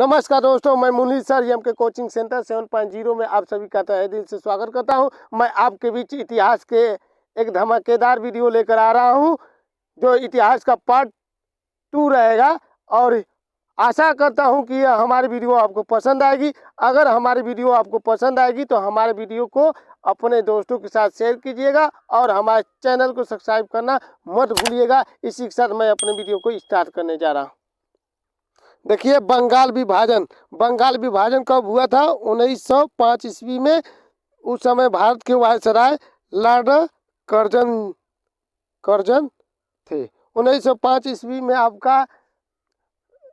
नमस्कार दोस्तों, मैं मुनीर सर एम के कोचिंग सेंटर 7.0 में आप सभी का तहे दिल से स्वागत करता हूं। मैं आपके बीच इतिहास के एक धमाकेदार वीडियो लेकर आ रहा हूं, जो इतिहास का पार्ट 2 रहेगा। और आशा करता हूं कि यह हमारी वीडियो आपको पसंद आएगी। अगर हमारी वीडियो आपको पसंद आएगी तो हमारे वीडियो को अपने दोस्तों के साथ शेयर कीजिएगा और हमारे चैनल को सब्सक्राइब करना मत भूलिएगा। इसी के साथ मैं अपने वीडियो को स्टार्ट करने जा रहा हूँ। देखिए, बंगाल विभाजन कब हुआ था? 1905 ईस्वी में। उस समय भारत के वायसराय लॉर्ड कर्जन थे। 1905 ईस्वी में आपका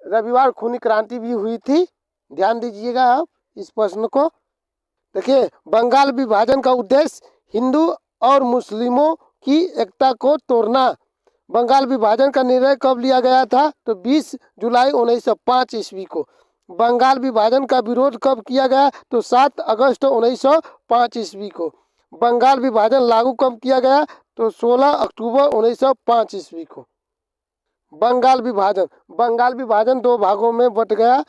रविवार खूनी क्रांति भी हुई थी। ध्यान दीजिएगा आप इस प्रश्न को। देखिए, बंगाल विभाजन का उद्देश्य हिंदू और मुस्लिमों की एकता को तोड़ना। बंगाल विभाजन का निर्णय कब लिया गया था? तो 20 जुलाई 1905 ईस्वी को। बंगाल विभाजन का विरोध कब किया गया? तो 7 अगस्त 1905 ईस्वी को। बंगाल विभाजन लागू कब किया गया? तो 16 अक्टूबर 1905 ईस्वी को। बंगाल विभाजन 2 भागों में बट गया।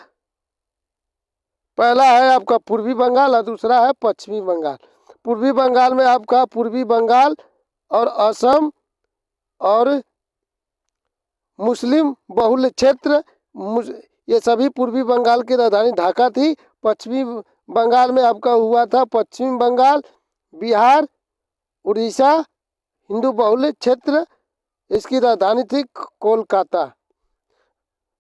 पहला है आपका पूर्वी बंगाल और दूसरा है पश्चिमी बंगाल। पूर्वी बंगाल में आपका पूर्वी बंगाल और असम और मुस्लिम बहुल क्षेत्र, ये सभी पूर्वी बंगाल की राजधानी ढाका थी। पश्चिमी बंगाल में आपका हुआ था पश्चिमी बंगाल, बिहार, उड़ीसा, हिंदू बहुल क्षेत्र, इसकी राजधानी थी कोलकाता।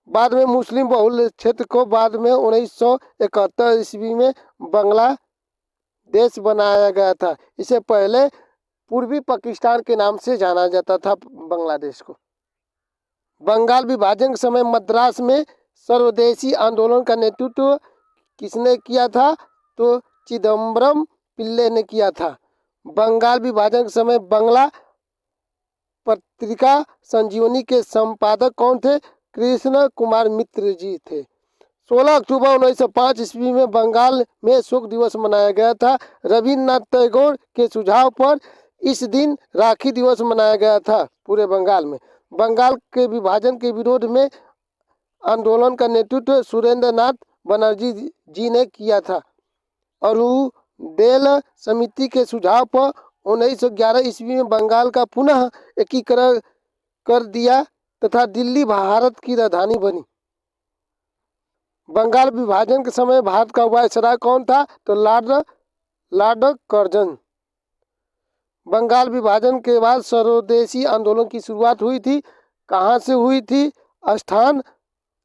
बाद में मुस्लिम बहुल क्षेत्र को बाद में 1971 ईस्वी में बांग्लादेश बनाया गया था। इसे पहले पूर्वी पाकिस्तान के नाम से जाना जाता था बांग्लादेश को। बंगाल विभाजन के समय मद्रास में सर्वदेशी आंदोलन का नेतृत्व किसने किया था? तो चिदम्बरम पिल्ले ने किया था। बंगाल विभाजन के समय बंगला पत्रिका संजीवनी के संपादक कौन थे? कृष्ण कुमार मित्र जी थे। 16 अक्टूबर 1905 ईस्वी में बंगाल में शोक दिवस मनाया गया था। रविन्द्रनाथ टैगोर के सुझाव पर इस दिन राखी दिवस मनाया गया था पूरे बंगाल में। बंगाल के विभाजन के विरोध में आंदोलन का नेतृत्व सुरेंद्र नाथ बनर्जी जी ने किया था। अरुडेल समिति के सुझाव पर 1911 ईस्वी में बंगाल का पुनः एकीकरण कर दिया तथा दिल्ली भारत की राजधानी बनी। बंगाल विभाजन के समय भारत का वायसराय कौन था? तो लॉर्ड कर्जन। बंगाल विभाजन के बाद सर्वदेशी आंदोलन की शुरुआत हुई थी। कहाँ से हुई थी? स्थान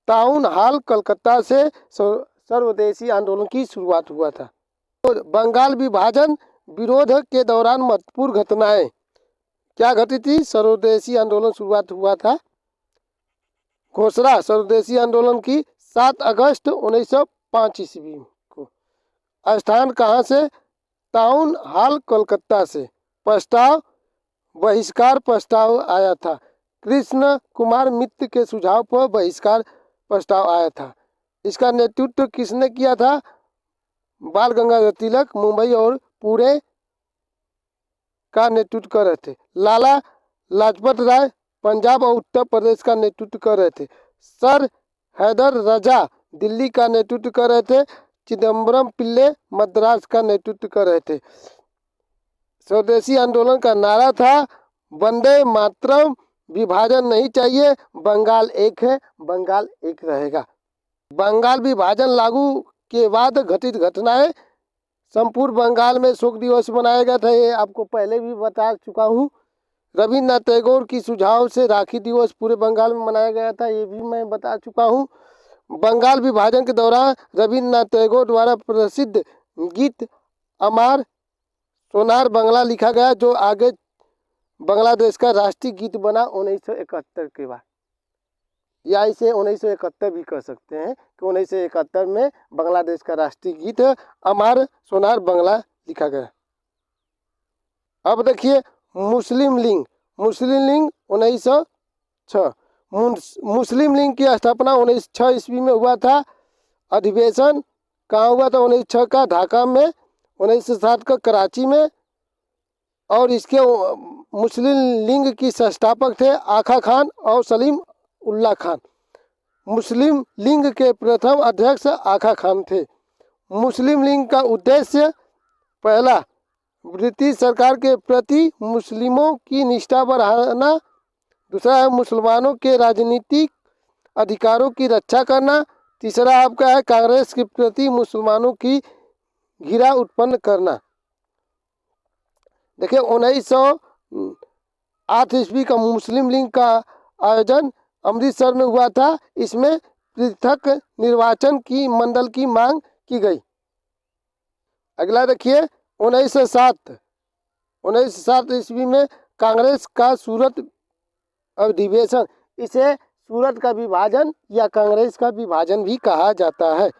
टाउन हॉल कलकत्ता से सर्वदेशी आंदोलन की शुरुआत हुआ था। तो बंगाल विभाजन विरोध के दौरान महत्वपूर्ण घटनाएं क्या घटी थी? सर्वदेशी आंदोलन शुरुआत हुआ था। घोषणा सर्वदेशी आंदोलन की 7 अगस्त 1905 ईस्वी को। स्थान कहाँ से? टाउन हॉल कलकत्ता से। प्रस्ताव बहिष्कार प्रस्ताव आया था। कृष्ण कुमार मित्र के सुझाव पर बहिष्कार प्रस्ताव आया था। इसका नेतृत्व किसने किया था? बाल गंगाधर तिलक मुंबई और पुणे का नेतृत्व कर रहे थे। लाला लाजपत राय पंजाब और उत्तर प्रदेश का नेतृत्व कर रहे थे। सर हैदर रजा दिल्ली का नेतृत्व कर रहे थे। चिदम्बरम पिल्ले मद्रास का नेतृत्व कर रहे थे। स्वदेशी आंदोलन का नारा था वंदे मातरम, विभाजन नहीं चाहिए, बंगाल एक है, बंगाल एक रहेगा। बंगाल विभाजन लागू के बाद घटित घटनाएं। संपूर्ण बंगाल में शोक दिवस मनाया गया था, ये आपको पहले भी बता चुका हूँ। रविन्द्रनाथ टैगोर की सुझाव से राखी दिवस पूरे बंगाल में मनाया गया था, ये भी मैं बता चुका हूँ। बंगाल विभाजन के दौरान रविन्द्रनाथ टैगोर द्वारा प्रसिद्ध गीत अमर सोनार बांग्ला लिखा गया, जो आगे बांग्लादेश का राष्ट्रीय गीत बना 1971 के बाद। या इसे 1971 भी कह सकते हैं कि 1971 में बांग्लादेश का राष्ट्रीय गीत अमर सोनार बांग्ला लिखा गया। अब देखिए, मुस्लिम लीग 1906। मुस्लिम लीग की स्थापना 1906 ईस्वी में हुआ था। अधिवेशन कहाँ हुआ था? 1906 का ढाका में, 1907 का कराची में। और इसके मुस्लिम लीग की संस्थापक थे आखा खान और सलीम उल्ला खान। मुस्लिम लीग के प्रथम अध्यक्ष आगा खान थे। मुस्लिम लीग का उद्देश्य पहला, ब्रिटिश सरकार के प्रति मुस्लिमों की निष्ठा बढ़ाना। दूसरा है मुसलमानों के राजनीतिक अधिकारों की रक्षा करना। तीसरा आपका है कांग्रेस के प्रति मुसलमानों की घृणा उत्पन्न करना। देखिए 1908 ईस्वी का मुस्लिम लीग का आयोजन अमृतसर में हुआ था। इसमें पृथक निर्वाचन की मंडल की मांग की गई। अगला देखिए 1907 ईस्वी में कांग्रेस का सूरत अधिवेशन, इसे सूरत का विभाजन या कांग्रेस का विभाजन भी कहा जाता है।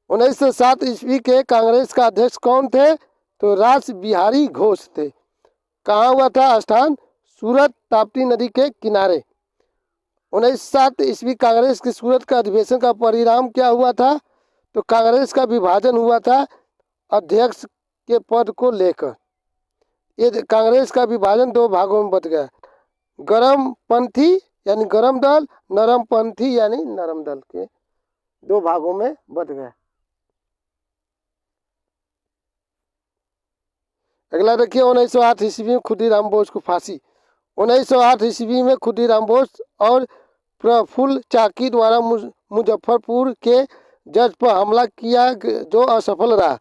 1907 ईस्वी के कांग्रेस का अध्यक्ष कौन थे? तो रास बिहारी घोष थे। कहाँ हुआ था स्थान? सूरत, ताप्ती नदी के किनारे। 1907 ईस्वी कांग्रेस के सूरत का अधिवेशन का परिणाम क्या हुआ था? तो कांग्रेस का विभाजन हुआ था अध्यक्ष के पद को लेकर। ये कांग्रेस का विभाजन दो भागों में बट गया, गरम पंथी यानी गरम दल, नरम पंथी यानी नरम दल के दो भागों में बट गया। अगला देखिए 1908 ईस्वी में खुदीराम बोस को फांसी। 1908 ईस्वी में खुदीराम बोस और प्रफुल्ल चाकी द्वारा मुजफ्फरपुर के जज पर हमला किया जो असफल रहा।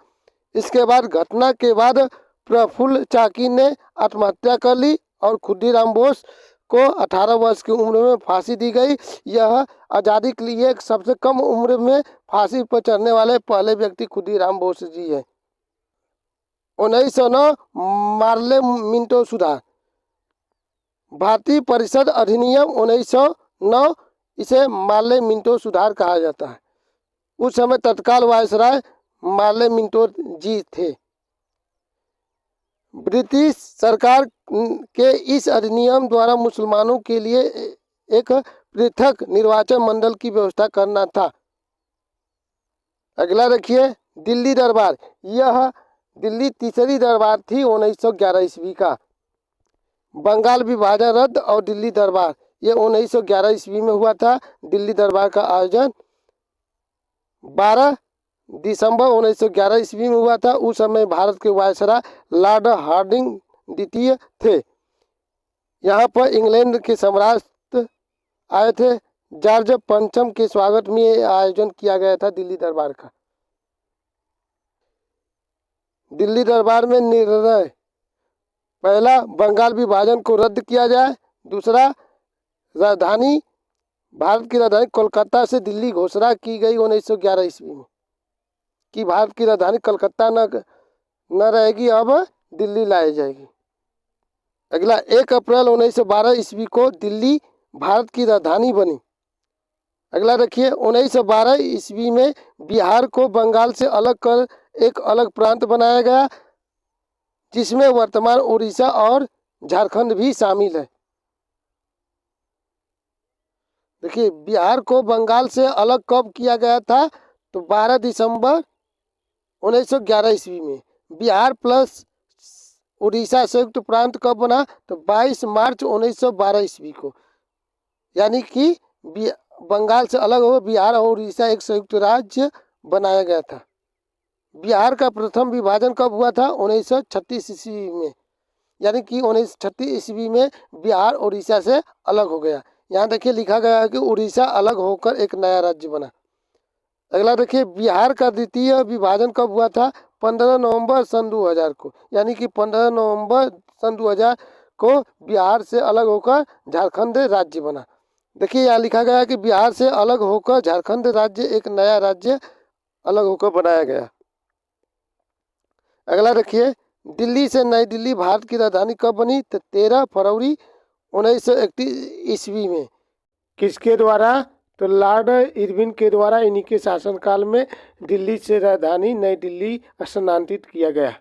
इसके बाद घटना के बाद प्रफुल्ल चाकी ने आत्महत्या कर ली और खुदीराम बोस को 18 वर्ष की उम्र में फांसी दी गई। यह आज़ादी के लिए सबसे कम उम्र में फांसी पर चढ़ने वाले पहले व्यक्ति खुदीराम बोस जी है। 1909 मार्ले मिंटो सुधार, भारतीय परिषद अधिनियम 1909, इसे मार्ले मिंटो सुधार कहा जाता है। उस समय तत्काल वायसराय मार्ले मिंटो जी थे। ब्रिटिश सरकार के इस अधिनियम द्वारा मुसलमानों के लिए एक पृथक निर्वाचन मंडल की व्यवस्था करना था। अगला देखिए दिल्ली दरबार, यह दिल्ली तीसरी दरबार थी 1911 ईस्वी का। बंगाल विभाजन रद्द और दिल्ली दरबार, ये 1911 ईस्वी में हुआ था। दिल्ली दरबार का आयोजन 12 दिसंबर 1911 ईस्वी में हुआ था। उस समय भारत के वायसराय लॉर्ड हार्डिंग द्वितीय थे। यहाँ पर इंग्लैंड के सम्राट आए थे। जॉर्ज पंचम के स्वागत में ये आयोजन किया गया था दिल्ली दरबार का। दिल्ली दरबार में निर्णय, पहला बंगाल विभाजन को रद्द किया जाए। दूसरा राजधानी, भारत की राजधानी कोलकाता से दिल्ली घोषणा की गई 1911 ईस्वी में कि भारत की राजधानी कलकत्ता न रहेगी, अब दिल्ली लाई जाएगी। अगला 1 अप्रैल 1912 ईस्वी को दिल्ली भारत की राजधानी बनी। अगला देखिए 1912 ईस्वी में बिहार को बंगाल से अलग कर एक अलग प्रांत बनाया गया, जिसमें वर्तमान उड़ीसा और झारखंड भी शामिल है। देखिए बिहार को बंगाल से अलग कब किया गया था? तो 12 दिसंबर 1911 ईस्वी में। बिहार प्लस उड़ीसा संयुक्त प्रांत कब बना? तो 22 मार्च 1912 ईस्वी को। यानी कि बंगाल से अलग हो बिहार और उड़ीसा एक संयुक्त राज्य बनाया गया था। बिहार का प्रथम विभाजन कब हुआ था? 1936 ईस्वी में। यानी कि 1936 ईस्वी में बिहार उड़ीसा से अलग हो गया। यहाँ देखिए लिखा गया है कि उड़ीसा अलग होकर एक नया राज्य बना। अगला देखिए बिहार का द्वितीय विभाजन कब हुआ था? 15 नवंबर सन 2000 को। यानी कि 15 नवंबर सन 2000 को बिहार से अलग होकर झारखंड राज्य बना। देखिए यहाँ लिखा गया है कि बिहार से अलग होकर झारखंड राज्य एक नया राज्य अलग होकर बनाया गया। अगला देखिए दिल्ली से नई दिल्ली भारत की राजधानी कब बनी? तो 13 फरवरी 1931 ईस्वी में। किसके द्वारा? तो लॉर्ड इरविन के द्वारा। इन्हीं के शासनकाल में दिल्ली से राजधानी नई दिल्ली स्थानांतरित किया गया।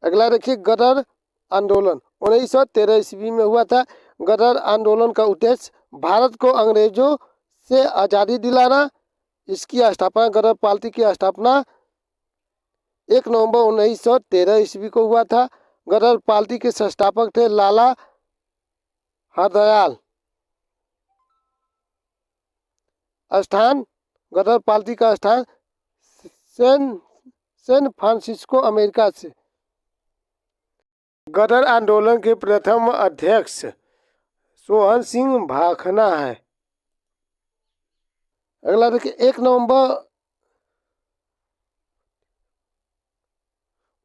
अगला देखिए गदर आंदोलन 1913 ईस्वी में हुआ था। गदर आंदोलन का उद्देश्य भारत को अंग्रेजों से आज़ादी दिलाना। इसकी स्थापना, गदर पार्टी की स्थापना 1 नवंबर 1913 ईस्वी को हुआ था। गदर पार्टी के संस्थापक थे लाला हरदयाल। स्थान, गदर पार्टी का स्थान सैन सैन फ्रांसिस्को, अमेरिका से। गदर आंदोलन के प्रथम अध्यक्ष सोहन सिंह भाखना है। अगला देखिए, 1 नवंबर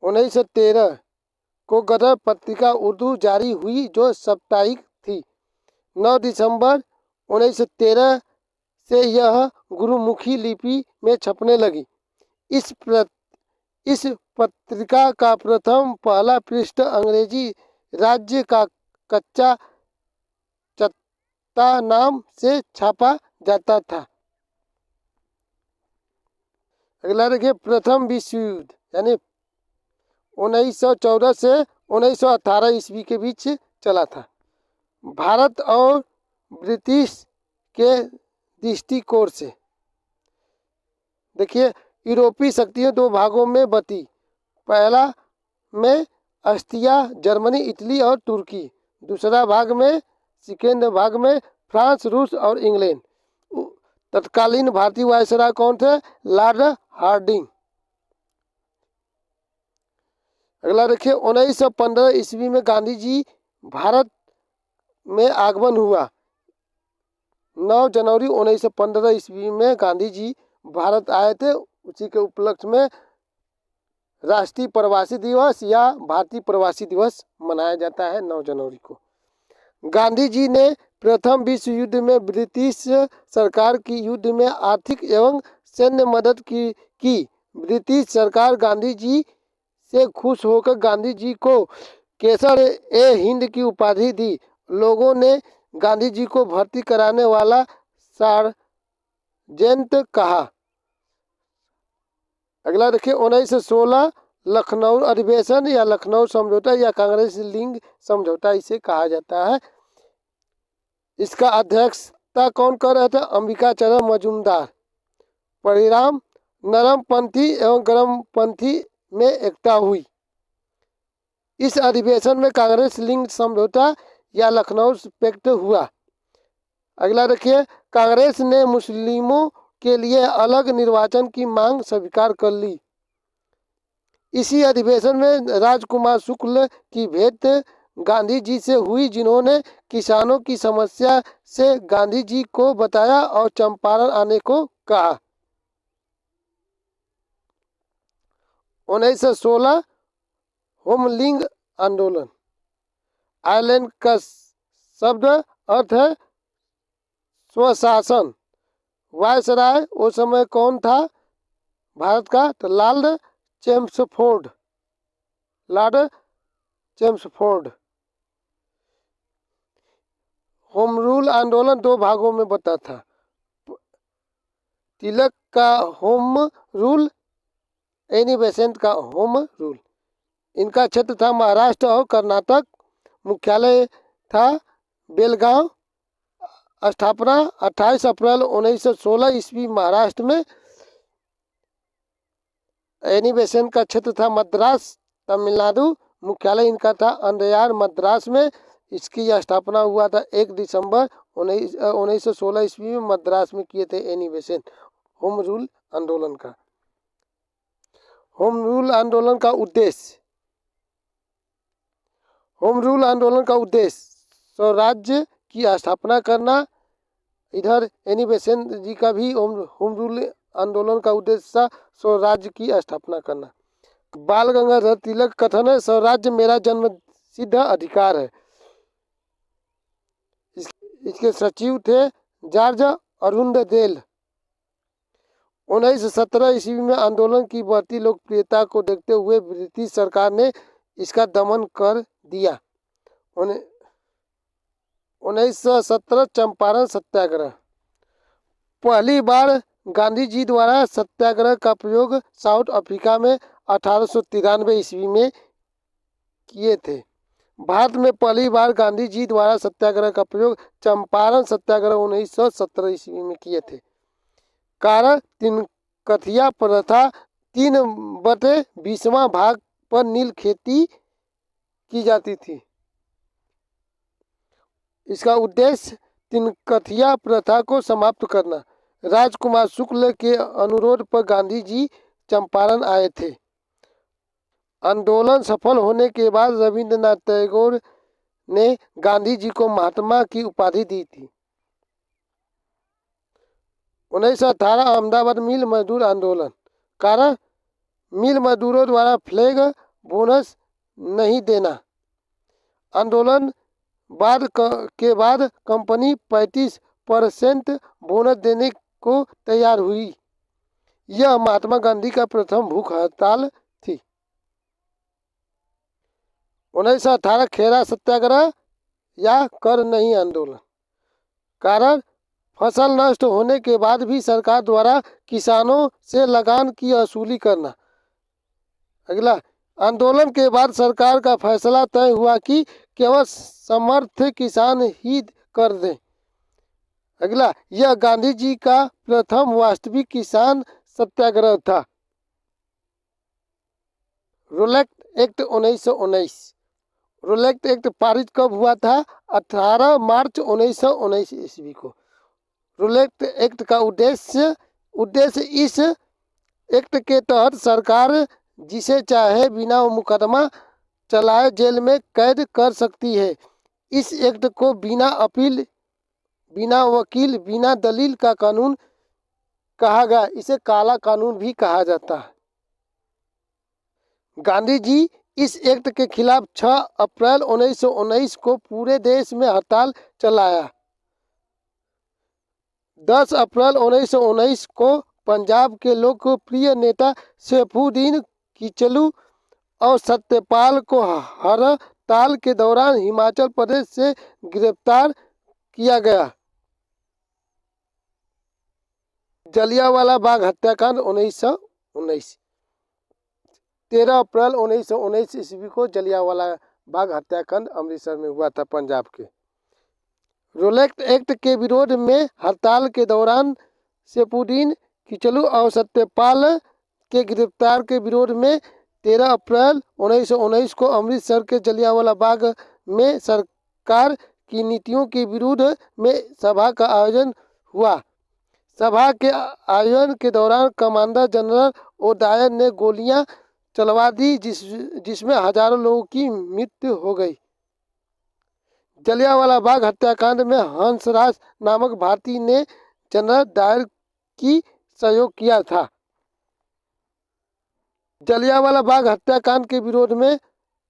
1913 को गदर पत्रिका उर्दू जारी हुई जो साप्ताहिक थी। 9 दिसंबर 1913 से यह गुरुमुखी लिपि में छपने लगी। इस पत्रिका का प्रथम पहला पृष्ठ अंग्रेजी राज्य का कच्चा चत्ता नाम से छापा जाता था। अगला देखिए, प्रथम विश्व युद्ध यानी 1914 से 1918 ईस्वी के बीच चला था। भारत और ब्रिटिश के दृष्टिकोण से देखिए, यूरोपीय शक्तियां 2 भागों में बटी। पहला में ऑस्ट्रिया, जर्मनी, इटली और तुर्की। सेकेंड भाग में फ्रांस, रूस और इंग्लैंड। तत्कालीन भारतीय वायसराय कौन थे? Lord Hardinge. अगला देखिए, 1915 ईस्वी में गांधी जी भारत में आगमन हुआ। 9 जनवरी 1915 ईस्वी में गांधी जी भारत आए थे। उसी के उपलक्ष्य में राष्ट्रीय प्रवासी दिवस या भारतीय प्रवासी दिवस मनाया जाता है 9 जनवरी को। गांधी जी ने प्रथम विश्व युद्ध में ब्रिटिश सरकार की युद्ध में आर्थिक एवं सैन्य मदद की। ब्रिटिश सरकार गांधी जी से खुश होकर गांधी जी को केसर ए हिंद की उपाधि दी। लोगों ने गांधी जी को भर्ती कराने वाला सार्जेंट कहा। अगला देखिए, 1916 लखनऊ अधिवेशन या लखनऊ समझौता या कांग्रेस लिंग समझौता इसे कहा जाता है। इसका अध्यक्षता कौन कर रहे थे? अंबिका चरण मजूमदार। परिणाम, नरमपंथी एवं गर्मपंथी में एकता हुई। इस अधिवेशन में कांग्रेस लिंग समझौता या लखनऊ पैक्ट हुआ। अगला देखिए, कांग्रेस ने मुस्लिमों के लिए अलग निर्वाचन की मांग स्वीकार कर ली। इसी अधिवेशन में राजकुमार शुक्ल की भेंट गांधी जी से हुई, जिन्होंने किसानों की समस्या से गांधी जी को बताया और चंपारण आने को कहा। 1916 होमलिंग आंदोलन। आयरलैंड का शब्द अर्थ है स्वशासन। वायसराय उस समय कौन था भारत का? तो लॉर्ड चेम्सफोर्ड। होम रूल आंदोलन 2 भागों में बटा था। तिलक का होम रूल, एनी बेसेंट का होम रूल। इनका क्षेत्र था महाराष्ट्र और कर्नाटक। मुख्यालय था बेलगांव। स्थापना 28 अप्रैल 1916 ईस्वी महाराष्ट्र में। एनी बेसेंट का क्षेत्र था मद्रास, तमिलनाडु। मुख्यालय इनका था अंदयार, मद्रास में। इसकी स्थापना हुआ था 1 दिसंबर 1916 ईस्वी में मद्रास में किए थे एनी बेसेंट होम रूल आंदोलन का। होम रूल आंदोलन का उद्देश्य स्वराज्य की स्थापना करना। इधर एनी बेसेंट जी का भी होम रूल आंदोलन का उद्देश्य था स्वराज्य की स्थापना करना। बाल गंगाधर तिलक कथन है, स्वराज्य मेरा जन्म सिद्ध अधिकार है। इसके सचिव थे जॉर्ज अरुंडदेल। 1917 ईस्वी में आंदोलन की बढ़ती लोकप्रियता को देखते हुए ब्रिटिश सरकार ने इसका दमन कर दिया। 1917 चंपारण सत्याग्रह। पहली बार गांधी जी द्वारा सत्याग्रह का प्रयोग साउथ अफ्रीका में 1893 ईस्वी में किए थे। भारत में पहली बार गांधी जी द्वारा सत्याग्रह का प्रयोग चंपारण सत्याग्रह 1917 ईस्वी में किए थे। कारण तिनकथिया प्रथा 3/20 भाग पर नील खेती की जाती थी। इसका उद्देश्य तिनकथिया प्रथा को समाप्त करना। राजकुमार शुक्ल के अनुरोध पर गांधी जी चंपारण आए थे। आंदोलन सफल होने के बाद रविंद्रनाथ टैगोर ने गांधी जी को महात्मा की उपाधि दी थी। 1918 अहमदाबाद मिल मजदूर आंदोलन। कारण मिल मजदूरों द्वारा फ्लैग बोनस नहीं देना। आंदोलन के बाद कंपनी 35% बोनस देने को तैयार हुई। यह महात्मा गांधी का प्रथम भूख हड़ताल थी। 1918 खेरा सत्याग्रह या कर नहीं आंदोलन। कारण फसल नष्ट होने के बाद भी सरकार द्वारा किसानों से लगान की वसूली करना। अगला, आंदोलन के बाद सरकार का फैसला तय हुआ कि केवल समर्थ किसान ही कर दें। अगला, यह गांधी जी का प्रथम वास्तविक किसान सत्याग्रह था। रोलेक्ट एक्ट 1919। रोलेक्ट एक्ट पारित कब हुआ था? 18 मार्च 1919 ईस्वी को। रोलेक्ट एक्ट का उद्देश्य इस एक्ट के तहत सरकार जिसे चाहे बिना मुकदमा चलाए जेल में कैद कर सकती है। इस एक्ट को बिना अपील, बिना वकील, बिना दलील का कानून कहा गया। इसे काला कानून भी कहा जाता है। गांधी जी इस एक्ट के खिलाफ 6 अप्रैल 1919 को पूरे देश में हड़ताल चलाया। 10 अप्रैल 1919 को पंजाब के लोकप्रिय नेता सैफुद्दीन किचलू और सत्यपाल को हड़ताल के दौरान हिमाचल प्रदेश से गिरफ्तार किया गया। जलियांवाला बाग हत्याकांड 1919। 13 अप्रैल 1919 ईस्वी को जलियांवाला बाग हत्याकांड अमृतसर में हुआ था, पंजाब के। रोलेक्ट एक्ट के विरोध में हड़ताल के दौरान सैफुद्दीन किचलू और सत्यपाल के गिरफ्तार के विरोध में 13 अप्रैल 1919 को अमृतसर के जलियांवाला बाग में सरकार की नीतियों के विरुद्ध में सभा का आयोजन हुआ। सभा के आयोजन के दौरान कमांडर जनरल ओडायर ने गोलियां चलवा दी, जिसमें हजारों लोगों की मृत्यु हो गई। जलियांवाला बाग हत्याकांड में हंसराज नामक भारतीय ने जनरल डायर की सहयोग किया था। जलियांवाला बाग हत्याकांड के विरोध में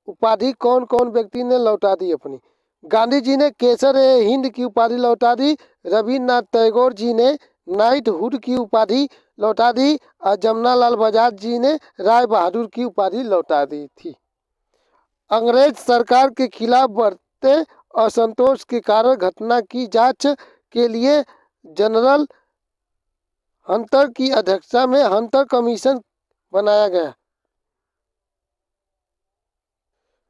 उपाधि कौन कौन व्यक्ति ने लौटा दी अपनी? गांधी जी ने केसर हिंद की उपाधि लौटा दी। रविन्द्रनाथ टैगोर जी ने नाइटहुड की उपाधि लौटा दी और जमनालाल बजाज जी ने राय बहादुर की उपाधि लौटा दी थी। अंग्रेज सरकार के खिलाफ बढ़ते असंतोष के कारण घटना की जांच के लिए जनरल हंटर की अध्यक्षता में हंटर कमीशन बनाया गया।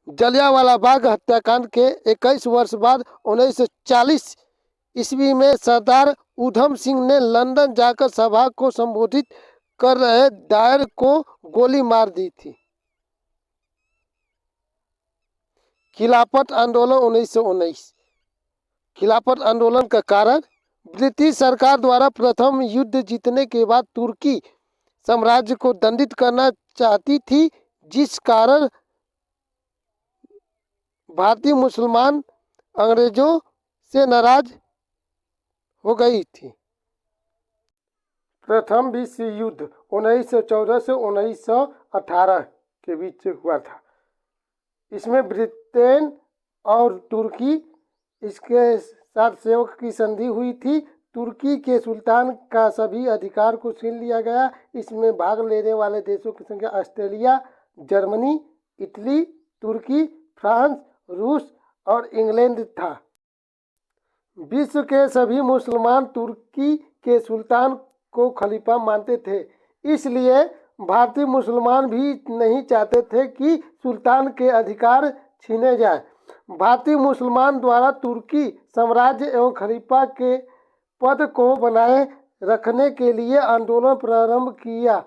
जलियांवाला बाग हत्याकांड के 21 वर्ष बाद 1940 ईस्वी में सरदार उधम सिंह ने लंदन जाकर सभा को संबोधित कर रहे डायर को गोली मार दी थी। खिलाफत आंदोलन 1919। खिलाफत आंदोलन का कारण ब्रिटिश सरकार द्वारा प्रथम युद्ध जीतने के बाद तुर्की साम्राज्य को दंडित करना चाहती थी, जिस कारण भारतीय मुसलमान अंग्रेजों से नाराज हो गई थी। प्रथम विश्व युद्ध 1914 से 1918 के बीच हुआ था। इसमें ब्रिटेन और तुर्की इसके साथ सहयोग की संधि हुई थी। तुर्की के सुल्तान का सभी अधिकार को छीन लिया गया। इसमें भाग लेने वाले देशों की संख्या ऑस्ट्रेलिया, जर्मनी, इटली, तुर्की, फ्रांस, रूस और इंग्लैंड था। विश्व के सभी मुसलमान तुर्की के सुल्तान को खलीफा मानते थे, इसलिए भारतीय मुसलमान भी नहीं चाहते थे कि सुल्तान के अधिकार छीने जाए। भारतीय मुसलमान द्वारा तुर्की साम्राज्य एवं खलीफा के पद को बनाए रखने के लिए आंदोलन प्रारंभ किया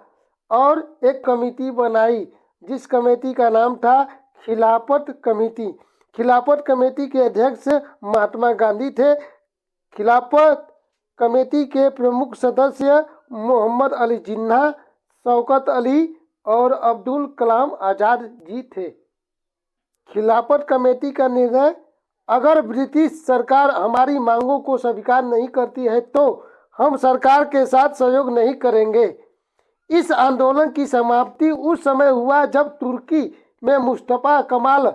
और एक कमेटी बनाई, जिस कमेटी का नाम था खिलाफत कमेटी। खिलाफत कमेटी के अध्यक्ष महात्मा गांधी थे। खिलाफत कमेटी के प्रमुख सदस्य मोहम्मद अली जिन्ना, शौकत अली और अब्दुल कलाम आज़ाद जी थे। खिलाफत कमेटी का निर्णय, अगर ब्रिटिश सरकार हमारी मांगों को स्वीकार नहीं करती है तो हम सरकार के साथ सहयोग नहीं करेंगे। इस आंदोलन की समाप्ति उस समय हुआ जब तुर्की में मुस्तफा कमाल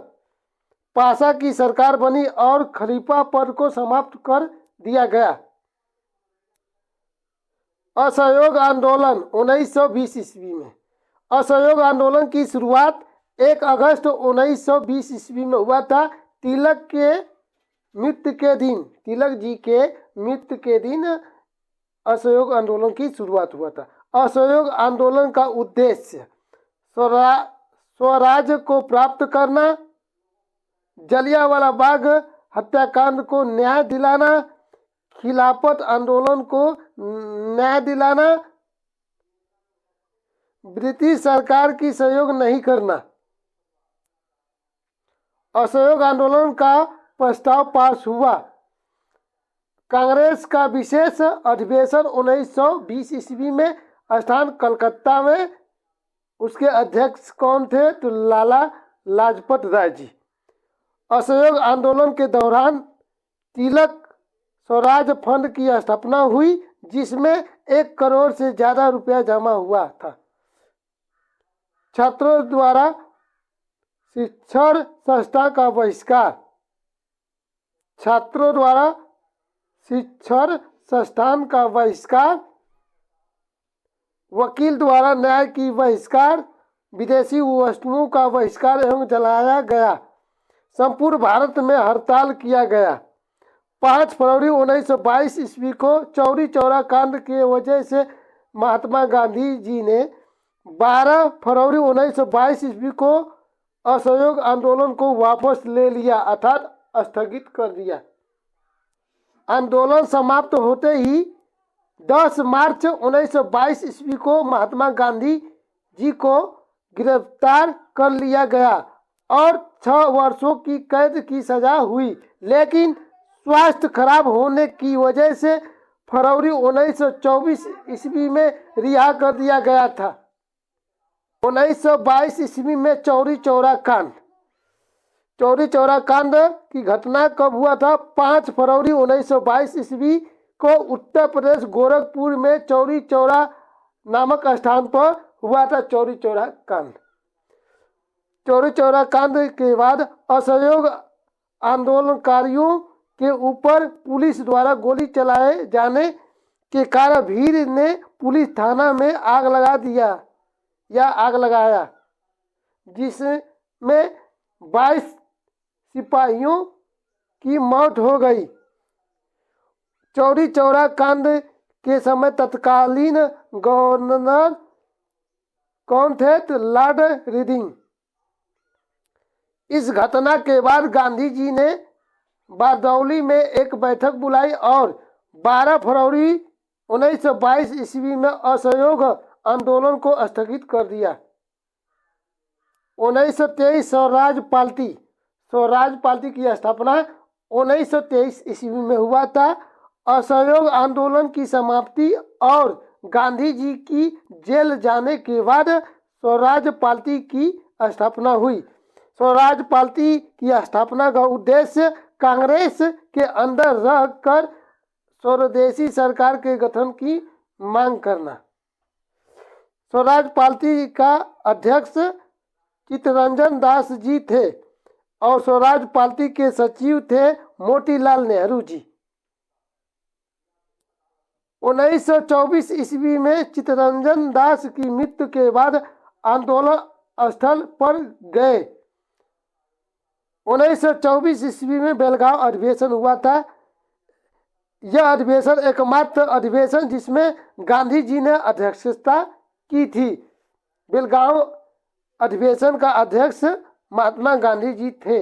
पाशा की सरकार बनी और खलीफा पद को समाप्त कर दिया गया। असहयोग आंदोलन 1920 ईस्वी में। असहयोग आंदोलन की शुरुआत 1 अगस्त 1920 ईस्वी में हुआ था। तिलक जी के मृत्यु के दिन असहयोग आंदोलन की शुरुआत हुआ था। असहयोग आंदोलन का उद्देश्य स्वराज को प्राप्त करना, जलियांवाला बाग हत्याकांड को न्याय दिलाना, खिलाफत आंदोलन को न्याय दिलाना, ब्रिटिश सरकार की सहयोग नहीं करना। असहयोग आंदोलन का प्रस्ताव पास हुआ। कांग्रेस का विशेष अधिवेशन 1920 ईस्वी में स्थान कलकत्ता में। उसके अध्यक्ष कौन थे? तो लाला लाजपत राय जी। असहयोग आंदोलन के दौरान तिलक स्वराज फंड की स्थापना हुई, जिसमें 1 करोड़ से ज़्यादा रुपया जमा हुआ था। छात्रों द्वारा शिक्षण संस्था का बहिष्कार। छात्रों द्वारा शिक्षण संस्थान का बहिष्कार, वकील द्वारा न्याय की बहिष्कार, विदेशी वस्तुओं का बहिष्कार एवं जलाया गया। संपूर्ण भारत में हड़ताल किया गया। 5 फरवरी 1922 ईस्वी को चौरी चौरा कांड के वजह से महात्मा गांधी जी ने 12 फरवरी 1922 ईस्वी को असहयोग आंदोलन को वापस ले लिया अर्थात स्थगित कर दिया। आंदोलन समाप्त होते ही 10 मार्च 1922 ईस्वी को महात्मा गांधी जी को गिरफ्तार कर लिया गया और 6 वर्षों की कैद की सजा हुई, लेकिन स्वास्थ्य खराब होने की वजह से फरवरी 1924 ईस्वी में रिहा कर दिया गया था। 1922 ईस्वी में चौरी चौरा कांड। चौरी चौरा कांड की घटना कब हुआ था? 5 फरवरी 1922 ईस्वी को उत्तर प्रदेश गोरखपुर में चौरी चौरा नामक स्थान पर हुआ था चौरी चौरा कांड। चौरी चौरा कांड के बाद असहयोग आंदोलनकारियों के ऊपर पुलिस द्वारा गोली चलाए जाने के कारण भीड़ ने पुलिस थाना में आग लगाया, जिसमें 22 सिपाहियों की मौत हो गई। चौरी चौरा कांड के समय तत्कालीन गवर्नर कौन थे? तो लॉर्ड रीडिंग। इस घटना के बाद गांधी जी ने बारदौली में एक बैठक बुलाई और 12 फरवरी 1922 ईस्वी में असहयोग आंदोलन को स्थगित कर दिया। 1923 स्वराज पार्टी की स्थापना 1923 ईस्वी में हुआ था। असहयोग आंदोलन की समाप्ति और गांधी जी की जेल जाने के बाद स्वराज पार्टी की स्थापना हुई। स्वराज पार्टी की स्थापना का उद्देश्य कांग्रेस के अंदर रहकर स्वदेशी सरकार के गठन की मांग करना। स्वराज पार्टी का अध्यक्ष चित्तरंजन दास जी थे और स्वराज पार्टी के सचिव थे मोतीलाल नेहरू जी। 1924 ईस्वी में चित्तरंजन दास की मृत्यु के बाद आंदोलन स्थल पर गए। 1924 ईस्वी में बेलगांव अधिवेशन हुआ था। यह अधिवेशन एकमात्र अधिवेशन जिसमें गांधी जी ने अध्यक्षता की थी। बेलगांव अधिवेशन का अध्यक्ष महात्मा गांधी जी थे।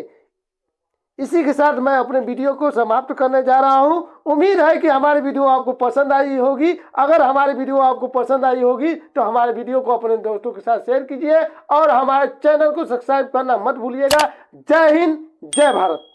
इसी के साथ मैं अपने वीडियो को समाप्त करने जा रहा हूं। उम्मीद है कि हमारी वीडियो आपको पसंद आई होगी। अगर हमारी वीडियो आपको पसंद आई होगी तो हमारे वीडियो को अपने दोस्तों के साथ शेयर कीजिए और हमारे चैनल को सब्सक्राइब करना मत भूलिएगा। जय हिंद, जय भारत।